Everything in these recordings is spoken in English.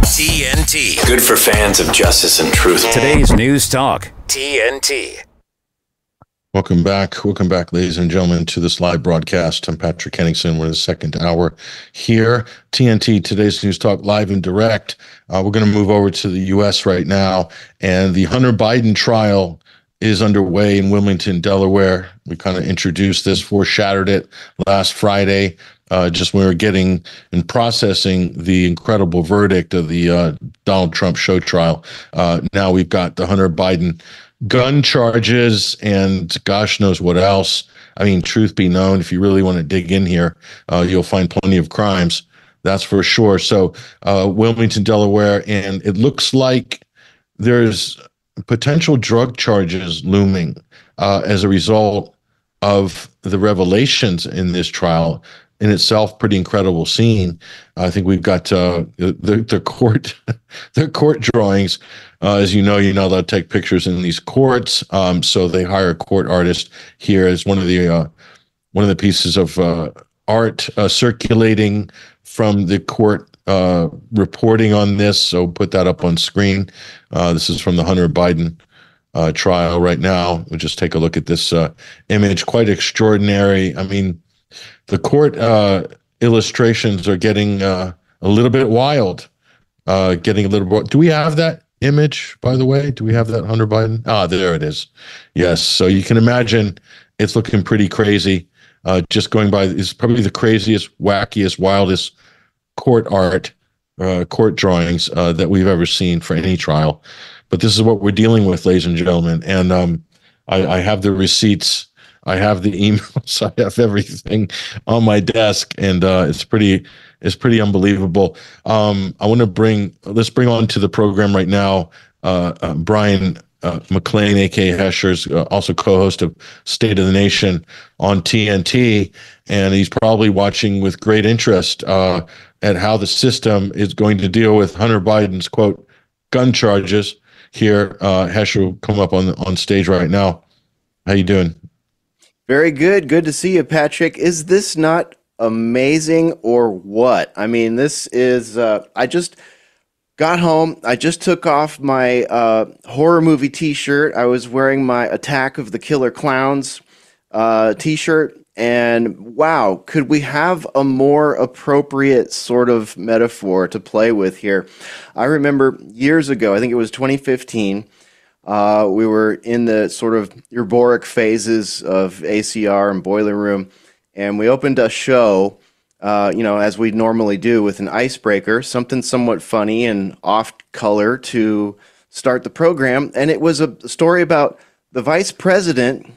TNT. Good for fans of justice and truth. Today's News Talk. TNT. Welcome back, ladies and gentlemen, to this live broadcast. I'm Patrick Henningsen. We're in the second hour here. TNT, today's News Talk, live and direct. We're going to move over to the U.S. right now, and the Hunter Biden trial is underway in Wilmington, Delaware. We kind of introduced this, foreshadowed it last Friday, just when we were getting and processing the incredible verdict of the Donald Trump show trial. Now we've got the Hunter Biden gun charges and gosh knows what else. I mean, truth be known, if you really want to dig in here, you'll find plenty of crimes. That's for sure. So Wilmington, Delaware, and it looks like there's potential drug charges looming as a result of the revelations in this trial. In itself, pretty incredible scene. I think we've got the court the court drawings. As you know, you're not allowed to take pictures in these courts, so they hire a court artist here as one of the pieces of art circulating from the court reporting on this. So put that up on screen. This is from the Hunter Biden trial right now. We'll just take a look at this image. Quite extraordinary. I mean, the court illustrations are getting a little bit wild. Do we have that image, by the way? Do we have that Hunter Biden? Ah, there it is. Yes. So you can imagine it's looking pretty crazy. Just going by, it's probably the craziest, wackiest, wildest court art, court drawings that we've ever seen for any trial. But this is what we're dealing with, ladies and gentlemen. And I have the receipts. I have the emails. I have everything on my desk, and it's pretty unbelievable. Let's bring on to the program right now Brian McLean, aka Hesher's, also co-host of State of the Nation on TNT, and he's probably watching with great interest at how the system is going to deal with Hunter Biden's quote gun charges. Here, Hesher will come up on stage right now. How you doing? Very good. Good to see you, Patrick. Is this not amazing or what? I mean, this is, I just got home. I just took off my horror movie t-shirt. I was wearing my Attack of the Killer Clowns t-shirt. And wow, could we have a more appropriate sort of metaphor to play with here? I remember years ago, I think it was 2015, we were in the sort of euphoric phases of ACR and Boiler Room, and we opened a show, as we normally do, with an icebreaker, something somewhat funny and off color to start the program. And it was a story about the vice president's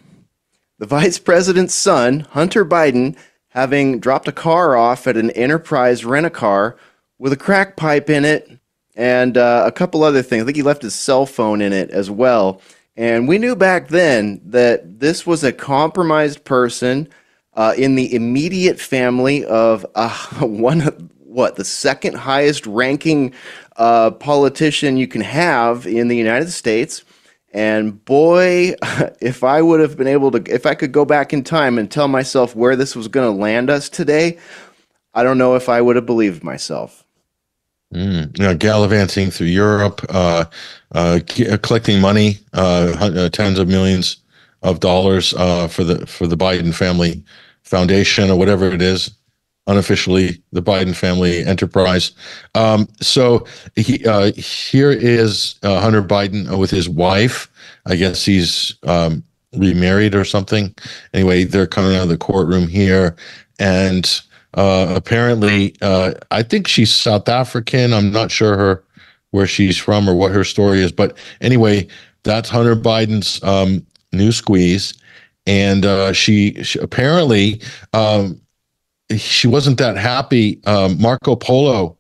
son, Hunter Biden, having dropped a car off at an Enterprise rent-a-car with a crack pipe in it, and a couple other things. I think he left his cell phone in it as well. And we knew back then that this was a compromised person in the immediate family of the second highest ranking politician you can have in the United States. And boy, if I could go back in time and tell myself where this was going to land us today, I don't know if I would have believed myself. Gallivanting through Europe, collecting money, tens of millions of dollars for the Biden Family Foundation, or whatever it is, unofficially the Biden Family Enterprise. So here is Hunter Biden with his wife. I guess he's remarried or something. Anyway, they're coming out of the courtroom here, and apparently, I think she's South African. I'm not sure where she's from or what her story is. But anyway, that's Hunter Biden's new squeeze. And she apparently, she wasn't that happy. Marco Polo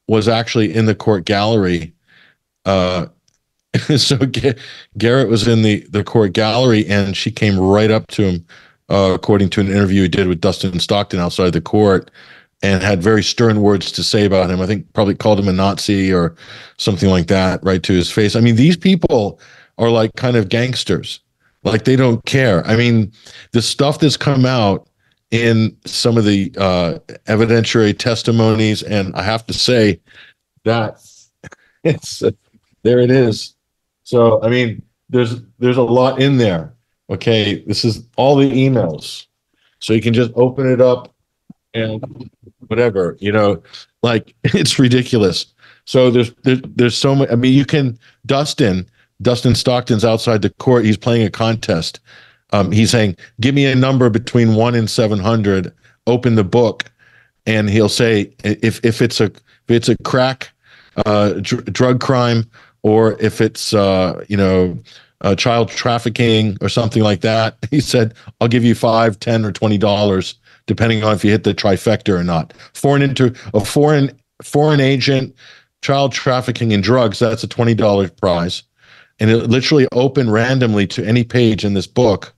was actually in the court gallery. So Garrett was in the court gallery, and she came right up to him, according to an interview he did with Dustin Stockton outside the court, and had very stern words to say about him. I think probably called him a Nazi or something like that right to his face. I mean, these people are like kind of gangsters. Like, they don't care. I mean, the stuff that's come out in some of the evidentiary testimonies, and I have to say that It's there it is. So I mean, there's a lot in there. Okay, this is all the emails, so you can just open it up and whatever, like it's ridiculous. So there's so much. I mean, you can Dustin Stockton's outside the court. He's playing a contest. He's saying, "Give me a number between 1 and 700. Open the book," and he'll say if it's a crack drug crime, or if it's child trafficking or something like that. He said, "I'll give you $5, $10, or $20, depending on if you hit the trifecta or not." Foreign agent, child trafficking, and drugs. That's a $20 prize, and it literally open randomly to any page in this book,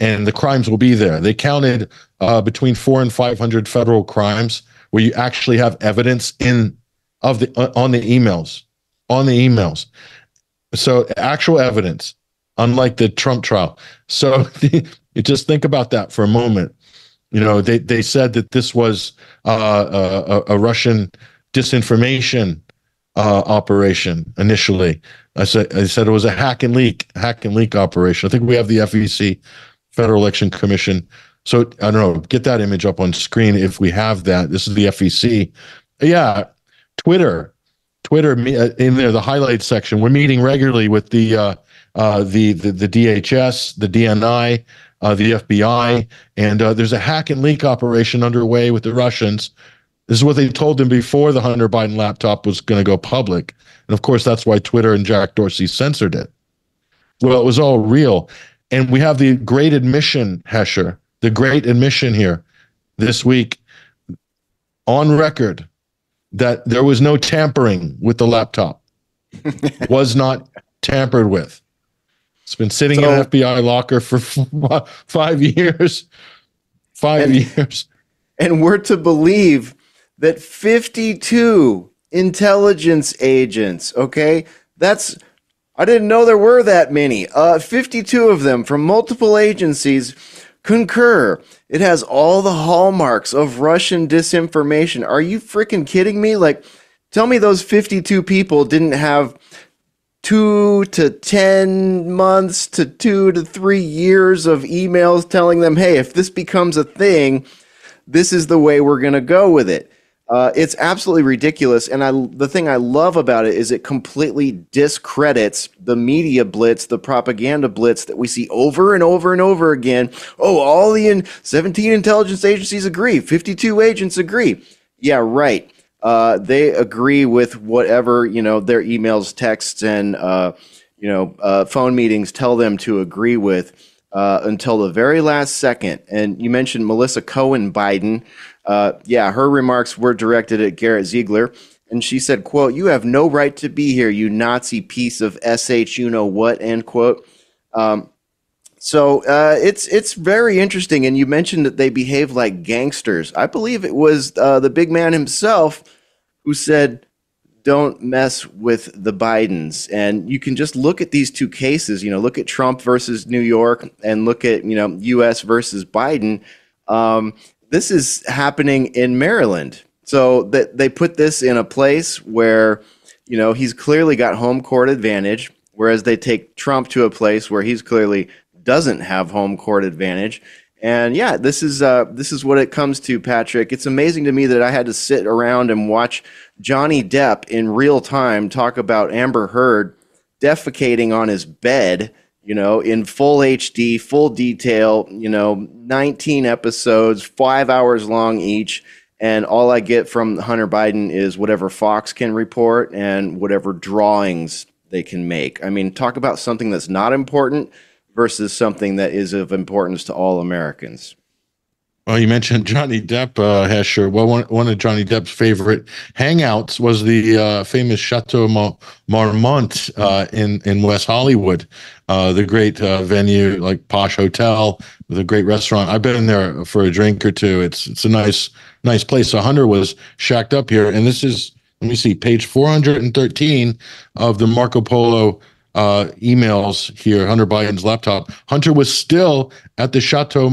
and the crimes will be there. They counted between 400 and 500 federal crimes where you actually have evidence on the emails. So actual evidence, unlike the Trump trial. So you just think about that for a moment. They said that this was a Russian disinformation operation initially. I said it was a hack and leak operation. I think we have the FEC, Federal Election Commission. So I don't know, get that image up on screen if we have that. This is the FEC. Yeah, Twitter in there, the highlights section. We're meeting regularly with the DHS, the DNI, the FBI, and there's a hack and leak operation underway with the Russians. This is what they told them before the Hunter Biden laptop was going to go public. And of course, that's why Twitter and Jack Dorsey censored it. Well, it was all real. And we have the great admission, Hesher, the great admission here this week on record that there was no tampering with the laptop. Was not tampered with. It's been sitting in an FBI locker for 5 years. 5 years. And we're to believe that 52 intelligence agents, okay? I didn't know there were that many. 52 of them from multiple agencies concur. It has all the hallmarks of Russian disinformation. Are you freaking kidding me? Like, tell me those 52 people didn't have 2 to 10 months to 2 to 3 years of emails telling them, hey, if this becomes a thing, this is the way we're going to go with it. It's absolutely ridiculous. And the thing I love about it is it completely discredits the media blitz, the propaganda blitz that we see over and over and over again. Oh, all the 17 intelligence agencies agree. 52 agents agree. Yeah, right. They agree with whatever, their emails, texts, and, phone meetings tell them to agree with until the very last second. And you mentioned Melissa Cohen Biden. Her remarks were directed at Garrett Ziegler, and she said, quote, "You have no right to be here, you Nazi piece of SH you-know-what," end quote. So it's very interesting, and you mentioned that they behave like gangsters. I believe it was the big man himself who said, don't mess with the Bidens. And you can just look at these two cases, look at Trump versus New York and look at, U.S. versus Biden. This is happening in Maryland. So that they put this in a place where, he's clearly got home court advantage, whereas they take Trump to a place where he's clearly doesn't have home court advantage. And yeah, this is what it comes to, Patrick. It's amazing to me that I had to sit around and watch Johnny Depp in real time talk about Amber Heard defecating on his bed, in full HD, full detail, 19 episodes, 5 hours long each. And all I get from Hunter Biden is whatever Fox can report and whatever drawings they can make. I mean, talk about something that's not important versus something that is of importance to all Americans. Well, you mentioned Johnny Depp, Hesher. Well, one of Johnny Depp's favorite hangouts was the famous Chateau Marmont in West Hollywood, the great venue, like posh hotel with a great restaurant. I've been there for a drink or two. It's a nice place. So Hunter was shacked up here, and this is, let me see, page 413 of the Marco Polo emails here, Hunter Biden's laptop. Hunter was still at the Chateau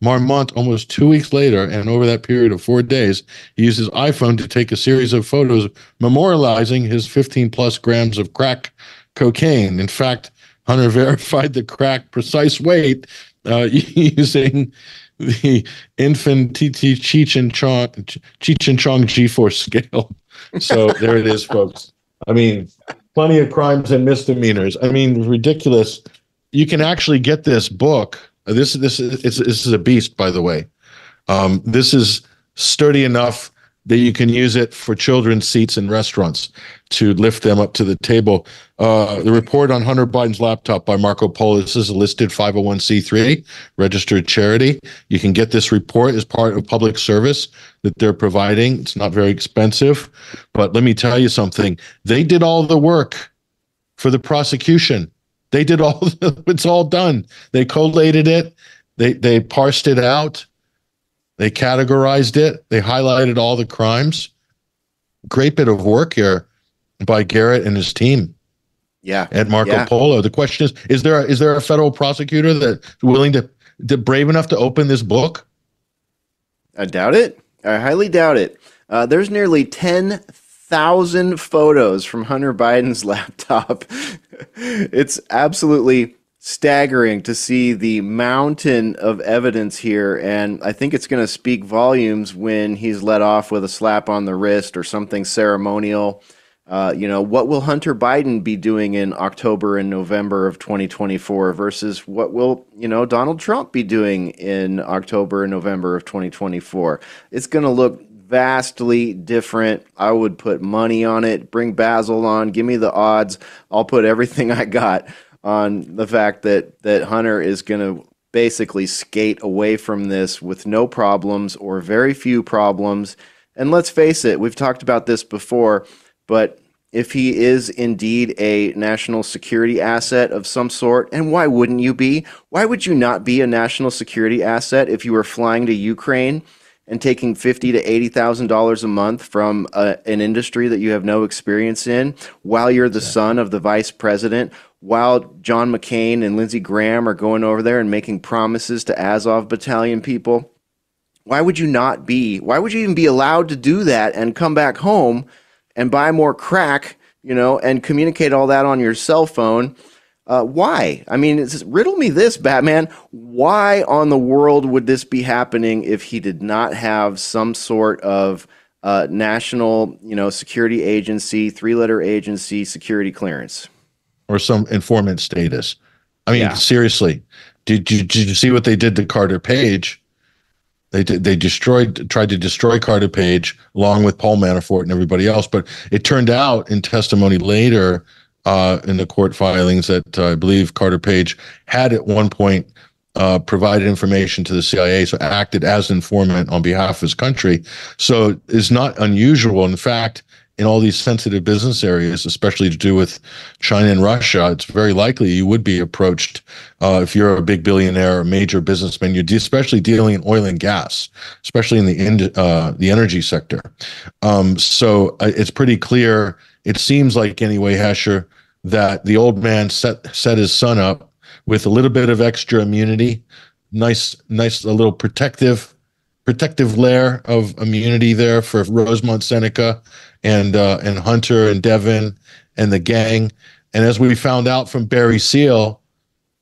Marmont almost 2 weeks later, and over that period of 4 days, he used his iPhone to take a series of photos memorializing his 15 plus grams of crack cocaine. In fact, Hunter verified the crack precise weight using the infant Cheech and Chong G4 scale. So there it is, folks. I mean, plenty of crimes and misdemeanors. I mean, ridiculous. You can actually get this book. This is a beast, by the way. This is sturdy enough that you can use it for children's seats in restaurants to lift them up to the table. The report on Hunter Biden's laptop by Marco Polo. This is a listed 501c3 registered charity. You can get this report as part of public service that they're providing. It's not very expensive, but let me tell you something. They did all the work for the prosecution. They did it's all done. They collated it. They parsed it out. They categorized it. They highlighted all the crimes. Great bit of work here by Garrett and his team. Yeah. At Marco Polo. The question is there a federal prosecutor that's willing to brave enough to open this book? I doubt it. I highly doubt it. There's nearly 10,000 photos from Hunter Biden's laptop. It's absolutely staggering to see the mountain of evidence here, and I think it's going to speak volumes when he's let off with a slap on the wrist or something ceremonial. What will Hunter Biden be doing in October and November of 2024 versus what will, Donald Trump be doing in October and November of 2024? It's going to look vastly different. I would put money on it. Bring Basil on. Give me the odds. I'll put everything I got on the fact that Hunter is going to basically skate away from this with no problems or very few problems. And let's face it, we've talked about this before, but if he is indeed a national security asset of some sort, and why wouldn't you be? Why would you not be a national security asset if you were flying to Ukraine and taking $50,000 to $80,000 a month from an industry that you have no experience in, while you're the son of the vice president, while John McCain and Lindsey Graham are going over there and making promises to Azov battalion people? Why would you not be? Why would you even be allowed to do that and come back home and buy more crack, and communicate all that on your cell phone? Why? I mean, riddle me this, Batman. Why on the world would this be happening if he did not have some sort of national, security agency, three-letter agency security clearance? Or some informant status. I mean, seriously, did you see what they did to Carter Page? They tried to destroy Carter Page along with Paul Manafort and everybody else. But it turned out in testimony later in the court filings that I believe Carter Page had at one point provided information to the CIA, so acted as an informant on behalf of his country. So it's not unusual. In fact, in all these sensitive business areas, especially to do with China and Russia, it's very likely you would be approached if you're a big billionaire or major businessman. You're especially dealing in oil and gas, especially in the energy sector. So it's pretty clear. It seems like anyway, Hesher, that the old man set his son up with a little bit of extra immunity, nice, a little protective layer of immunity there for Rosemont Seneca and Hunter and Devin and the gang. And as we found out from Barry Seal,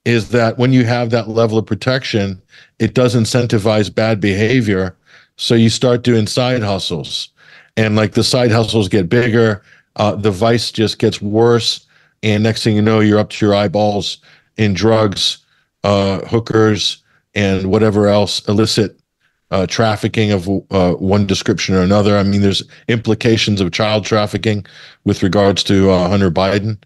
is that when you have that level of protection, it does incentivize bad behavior. So you start doing side hustles, and like the side hustles get bigger, the vice just gets worse. And next thing you know, you're up to your eyeballs in drugs, hookers, and whatever else, illicit trafficking of one description or another. I mean, there's implications of child trafficking with regards to Hunter Biden.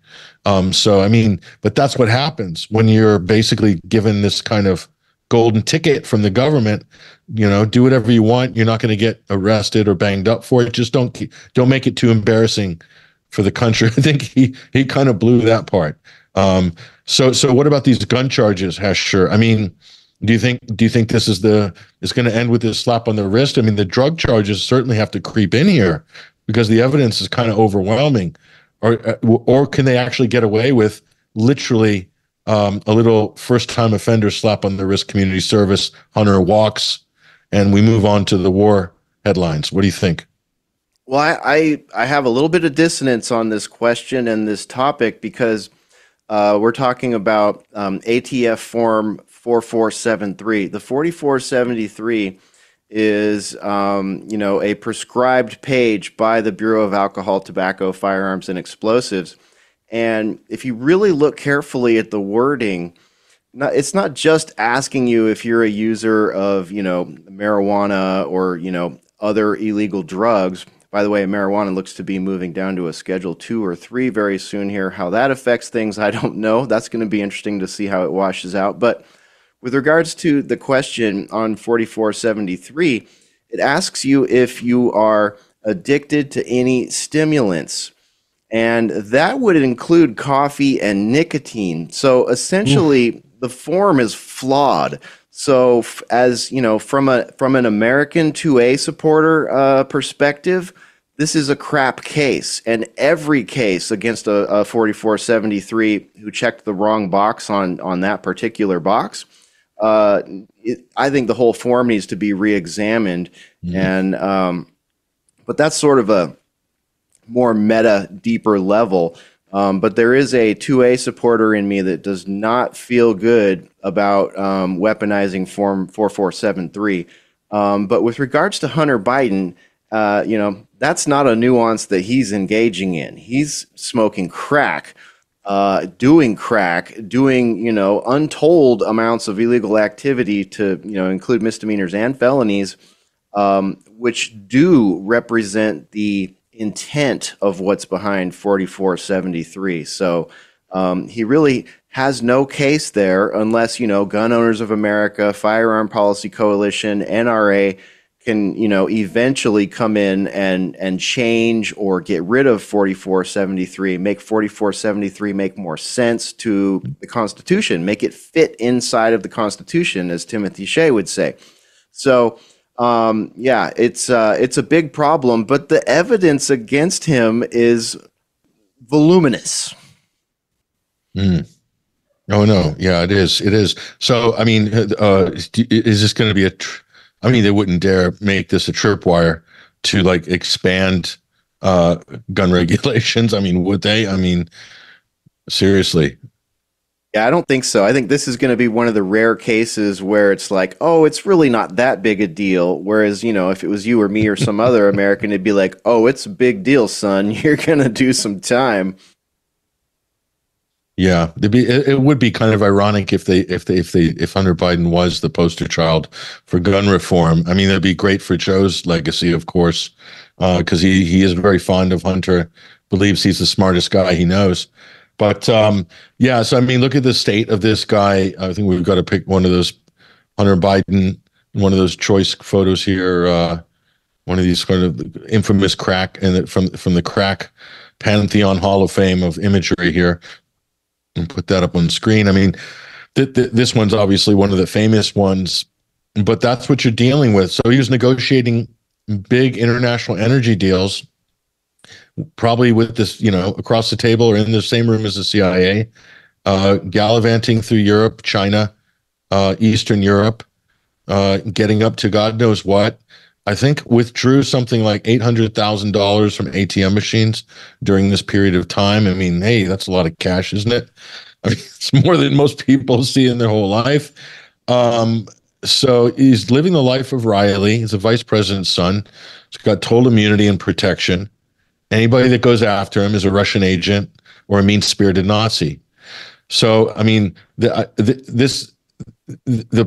So, I mean, but that's what happens when you're basically given this kind of golden ticket from the government. Do whatever you want. You're not going to get arrested or banged up for it. Just don't make it too embarrassing for the country. I think he kind of blew that part. So what about these gun charges, Hesher? I mean, do you think this is going to end with this slap on the wrist? I mean, the drug charges certainly have to creep in here because the evidence is kind of overwhelming. Or can they actually get away with literally a little first-time offender slap on the wrist, community service. Hunter walks, and we move on to the war headlines. What do you think? Well, I have a little bit of dissonance on this question and this topic because we're talking about ATF Form 4473. The 4473 is, a prescribed page by the Bureau of Alcohol, Tobacco, Firearms, and Explosives. And if you really look carefully at the wording, it's not just asking you if you're a user of, marijuana or, other illegal drugs. By the way, marijuana looks to be moving down to a Schedule 2 or 3 very soon here. How that affects things, I don't know. That's going to be interesting to see how it washes out. But with regards to the question on 4473, it asks you if you are addicted to any stimulants. And that would include coffee and nicotine. So essentially, the form is flawed. So, as you know, from an American 2A supporter perspective, this is a crap case, and every case against a 4473 who checked the wrong box on that particular box, I think the whole form needs to be re-examined. And but that's sort of a more meta, deeper level. But there is a 2A supporter in me that does not feel good about weaponizing Form 4473. But with regards to Hunter Biden, that's not a nuance that he's engaging in. He's smoking crack, doing untold amounts of illegal activity to, include misdemeanors and felonies, which do represent the intent of what's behind 4473. So he really has no case there unless, Gun Owners of America, Firearm Policy Coalition, NRA can, eventually come in and change or get rid of 4473, make 4473 make more sense to the Constitution, make it fit inside of the Constitution, as Timothy Shea would say. So it's a big problem, but the evidence against him is voluminous. Oh no, yeah, it is. It is. So, I mean, is this going to be they wouldn't dare make this a tripwire to expand gun regulations. I mean, would they? I mean, seriously. Yeah, I don't think so. I think this is going to be one of the rare cases where it's like, oh, it's really not that big a deal. Whereas, if it was you or me or some other American, it'd be like, oh, it's a big deal, son. You're going to do some time. Yeah, it would be kind of ironic if Hunter Biden was the poster child for gun reform. I mean, that'd be great for Joe's legacy, of course, because he is very fond of Hunter, believes he's the smartest guy he knows. But so I mean, look at the state of this guy. I think we've got to pick one of those Hunter Biden, one of those choice photos here. One of these kind of infamous crack from the crack Pantheon Hall of Fame of imagery here, and put that up on the screen. I mean, this one's obviously one of the famous ones, but that's what you're dealing with. So he was negotiating big international energy deals, probably with this, across the table or in the same room as the CIA, gallivanting through Europe, China, Eastern Europe, getting up to God knows what. I think withdrew something like $800,000 from ATM machines during this period of time. I mean, hey, that's a lot of cash, isn't it? I mean, it's more than most people see in their whole life. So he's living the life of Riley. He's the vice president's son. He's got total immunity and protection. Anybody that goes after him is a Russian agent or a mean-spirited Nazi. So, I mean, the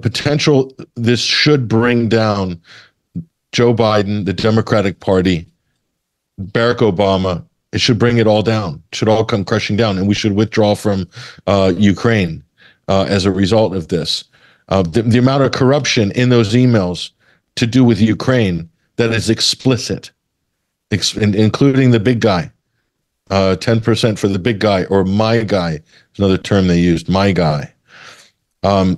potential, this should bring down Joe Biden, the Democratic Party, Barack Obama. It should bring it all down. It should all come crushing down, and we should withdraw from Ukraine as a result of this. The amount of corruption in those emails to do with Ukraine that is explicit, including the big guy, 10% for the big guy, or my guy is another term they used, my guy.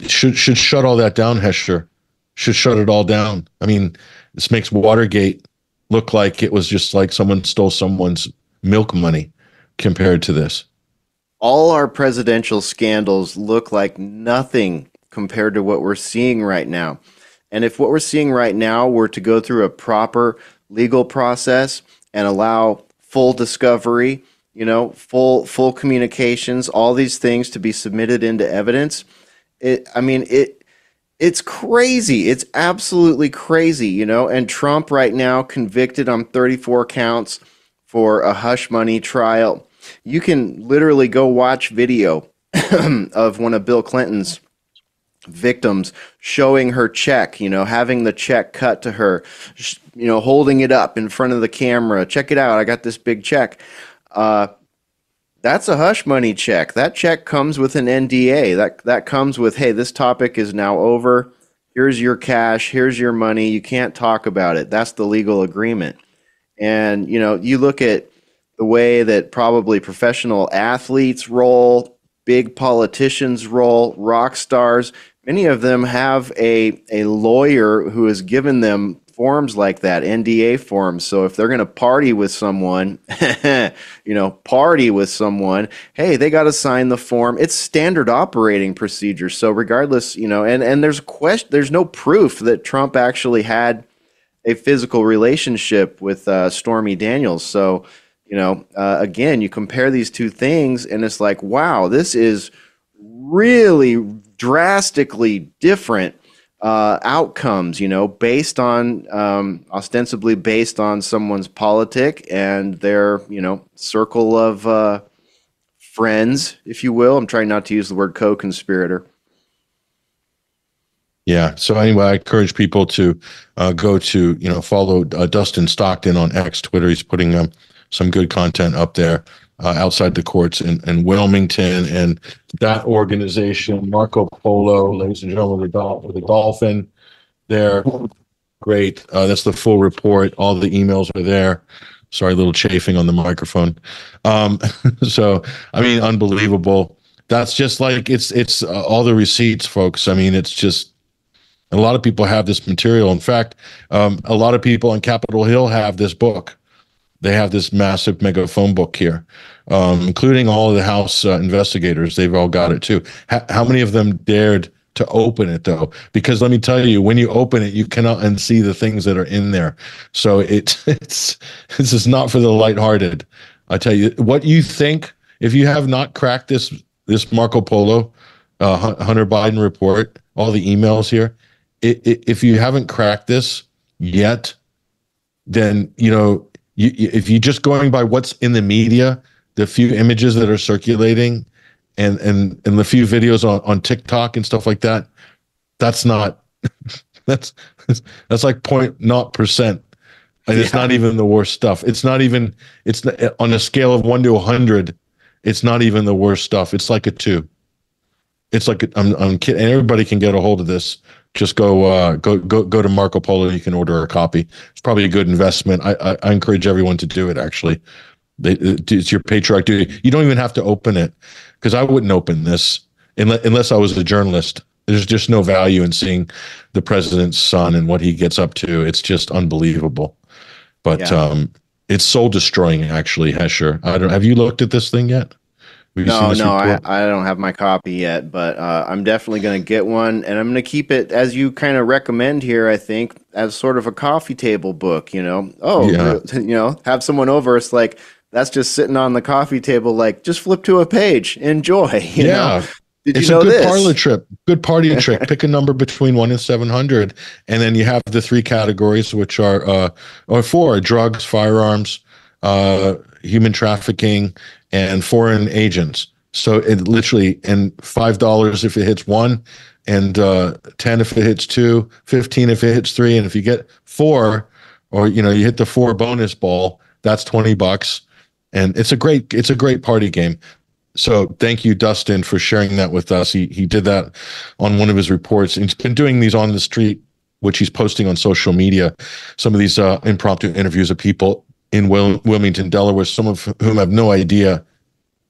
Should shut all that down, Hester. Should shut it all down. I mean, this makes Watergate look like it was just like someone stole someone's milk money compared to this. all our presidential scandals look like nothing compared to what we're seeing right now. And if what we're seeing right now were to go through a proper legal process and allow full discovery, full communications, all these things to be submitted into evidence, it's crazy. It's absolutely crazy, And Trump right now convicted on 34 counts for a hush money trial. You can literally go watch video of one of Bill Clinton's victims showing her check, having the check cut to her, holding it up in front of the camera. Check it out. I got this big check. That's a hush money check. That check comes with an NDA. That comes with, hey, this topic is now over. Here's your cash. Here's your money. You can't talk about it. That's the legal agreement. And, you look at the way that probably professional athletes roll, big politicians roll, rock stars. Many of them have a lawyer who has given them forms like that, NDA forms. So if they're going to party with someone, hey, they got to sign the form. It's standard operating procedure. So regardless, and there's no proof that Trump actually had a physical relationship with Stormy Daniels. So, again, you compare these two things and it's like, wow, this is really drastically different outcomes, based on ostensibly based on someone's politic and their, circle of friends, if you will. I'm trying not to use the word co-conspirator. Yeah. So anyway, I encourage people to go to, follow Dustin Stockton on X, Twitter. He's putting some good content up there outside the courts in Wilmington, and that organization, Marco Polo, ladies and gentlemen, with the dolphin there. Great. That's the full report. All the emails are there. Sorry, a little chafing on the microphone. So, unbelievable. That's just like, it's all the receipts, folks. It's just, a lot of people have this material. In fact, a lot of people on Capitol Hill have this book. They have this massive mega phone book here, including all of the House investigators. They've all got it too. How many of them dared to open it, though? Because let me tell you, when you open it, you cannot unsee the things that are in there. So this is not for the lighthearted. I tell you, what you think, if you have not cracked this Marco Polo Hunter Biden report, all the emails here, if you haven't cracked this yet, then if you're just going by what's in the media, the few images that are circulating, and the few videos on TikTok and stuff like that, that's not that's like 0.0%, and it's not even the worst stuff. It's not on a scale of 1 to 100. It's not even the worst stuff. It's like a 2. It's like I'm kidding. And everybody can get a hold of this. Just go to Marco Polo. You can order a copy. It's probably a good investment. I encourage everyone to do it. Actually, it's your patriotic duty. You don't even have to open it, because I wouldn't open this unless I was a journalist. There's just no value in seeing the president's son and what he gets up to. It's just unbelievable. But it's soul destroying. Actually, Hesher. Have you looked at this thing yet? No, I don't have my copy yet, but I'm definitely going to get one, and I'm going to keep it, as you kind of recommend here, I think, as sort of a coffee table book, have someone over. It's like, that's just sitting on the coffee table, like, just flip to a page, enjoy, you know? Did it's you know a good this? parlor trip, good party trick. Pick a number between 1 and 700, and then you have the 3 categories, which are, or 4, drugs, firearms, human trafficking, and foreign agents. So it literally, and $5 if it hits 1, and 10 if it hits 2, 15 if it hits 3, and if you get 4, or you hit the 4 bonus ball, that's $20, and it's a great party game. So thank you, Dustin, for sharing that with us. He did that on one of his reports. He's been doing these on the street, which he's posting on social media. Some of these impromptu interviews of people in Wilmington, Delaware, some of whom have no idea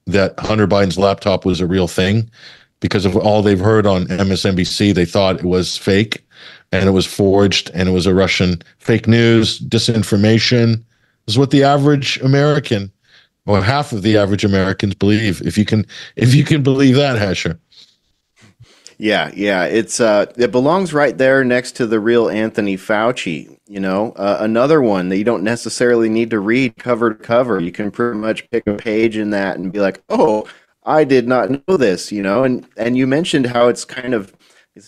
that Hunter Biden's laptop was a real thing, because of all they've heard on MSNBC. They thought it was fake, and it was forged, and it was a Russian fake news, disinformation. This is what the average American or half of the average Americans believe. If you can believe that, Hesher. Yeah, it belongs right there next to the real Anthony Fauci. Another one that you don't necessarily need to read cover to cover. You can pretty much pick a page in that and be like, "Oh, I did not know this." And you mentioned how it's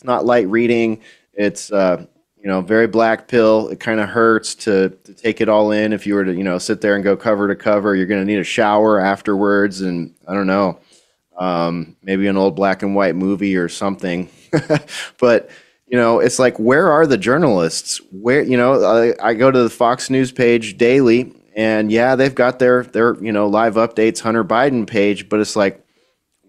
not light reading. It's very black pill. It kind of hurts to take it all in. If you were to sit there and go cover to cover, you're going to need a shower afterwards, and I don't know. Maybe an old black and white movie or something. But, it's like, where are the journalists? Where, I go to the Fox News page daily, and yeah, they've got their live updates, Hunter Biden page, but it's like,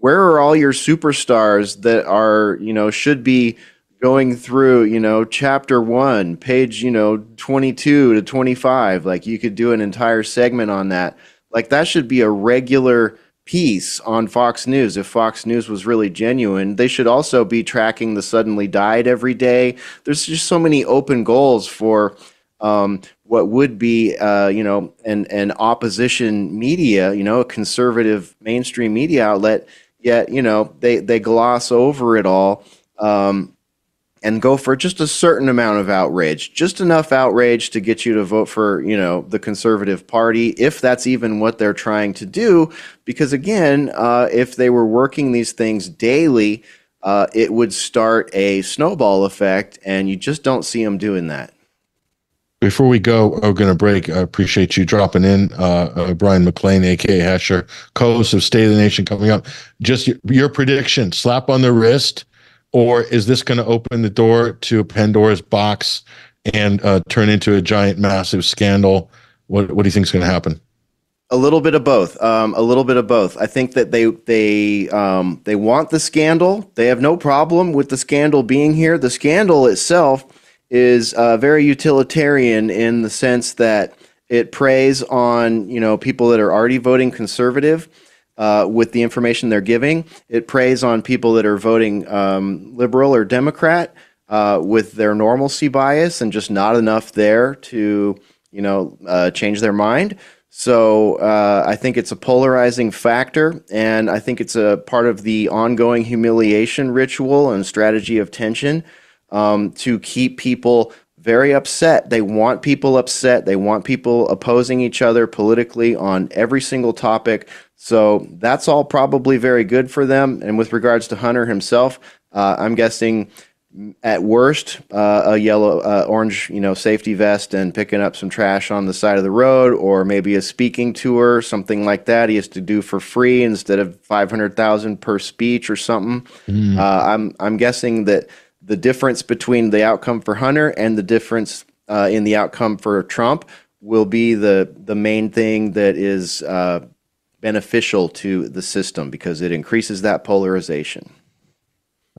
where are all your superstars that are, should be going through, chapter 1, page, 22 to 25? Like, you could do an entire segment on that. Like, that should be a regular piece on Fox News. If Fox News was really genuine, they should also be tracking the suddenly died every day. There's just so many open goals for what would be an opposition media, a conservative mainstream media outlet, yet they gloss over it all and go for just a certain amount of outrage, just enough outrage to get you to vote for, the conservative party, if that's even what they're trying to do. Because again, if they were working these things daily, it would start a snowball effect, and you just don't see them doing that. Before we go, we're going to break. I appreciate you dropping in, Brian McLean, a.k.a. Hesher, co-host of State of the Nation coming up. Just your prediction, slap on the wrist, or is this going to open the door to Pandora's box and turn into a giant, massive scandal? What do you think is going to happen? A little bit of both. I think that they want the scandal. They have no problem with the scandal being here. The scandal itself is very utilitarian in the sense that it preys on people that are already voting conservative. With the information they're giving, it preys on people that are voting liberal or Democrat with their normalcy bias and just not enough there to, change their mind. So I think it's a polarizing factor, and I think it's a part of the ongoing humiliation ritual and strategy of tension to keep people very upset. They want people upset. They want people opposing each other politically on every single topic. So that's all probably very good for them. And with regards to Hunter himself, I'm guessing at worst a orange, safety vest and picking up some trash on the side of the road, or maybe a speaking tour, something like that. He has to do for free instead of $500,000 per speech or something. I'm guessing that the difference between the outcome for Hunter and the difference in the outcome for Trump will be the main thing that is beneficial to the system, because it increases that polarization.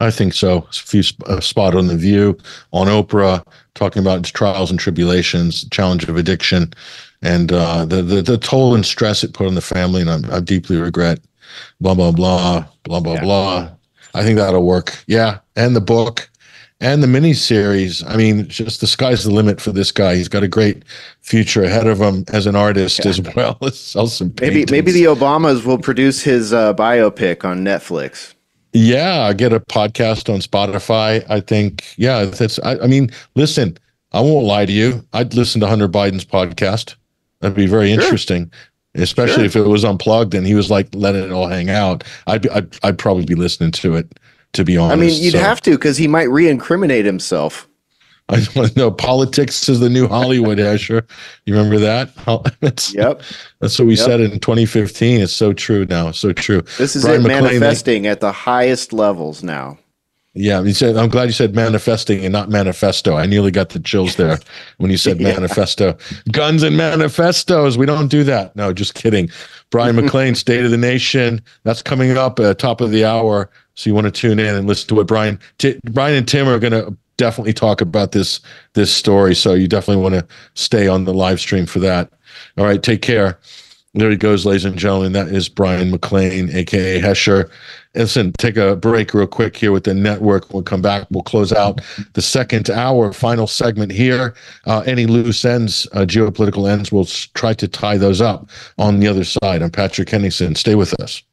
I think so. A few spot on The View, on Oprah, talking about trials and tribulations, challenge of addiction, and the toll and stress it put on the family, and I deeply regret. Blah blah blah blah blah blah. I think that'll work. Yeah, and the book. And the miniseries, I mean, just the sky's the limit for this guy. He's got a great future ahead of him as an artist, as well as sell some paintings. Maybe the Obamas will produce his biopic on Netflix. Yeah, get a podcast on Spotify. I think, yeah, I mean, listen, I won't lie to you. I'd listen to Hunter Biden's podcast. That'd be very interesting, especially if it was unplugged and he was like letting it all hang out. I'd probably be listening to it. To be honest, I mean, you'd have to, because he might re-incriminate himself. I don't know. Politics is the new Hollywood, Hesher. You remember that? Yep. That's what we said in 2015. It's so true now. So true. This is Brian McLean, manifesting at the highest levels now. Yeah, he said. I'm glad you said manifesting and not manifesto. I nearly got the chills there when you said manifesto. Guns and manifestos. We don't do that. No, just kidding. Brian McLean, State of the Nation. That's coming up at top of the hour. So you want to tune in and listen to what Brian and Tim are going to definitely talk about this story. So you definitely want to stay on the live stream for that. All right, take care. There he goes, ladies and gentlemen. That is Brian McLean, a.k.a. Hesher. Listen, take a break real quick here with the network. We'll come back. We'll close out the second hour, final segment here. Any loose ends, geopolitical ends, we'll try to tie those up on the other side. I'm Patrick Henningsen. Stay with us.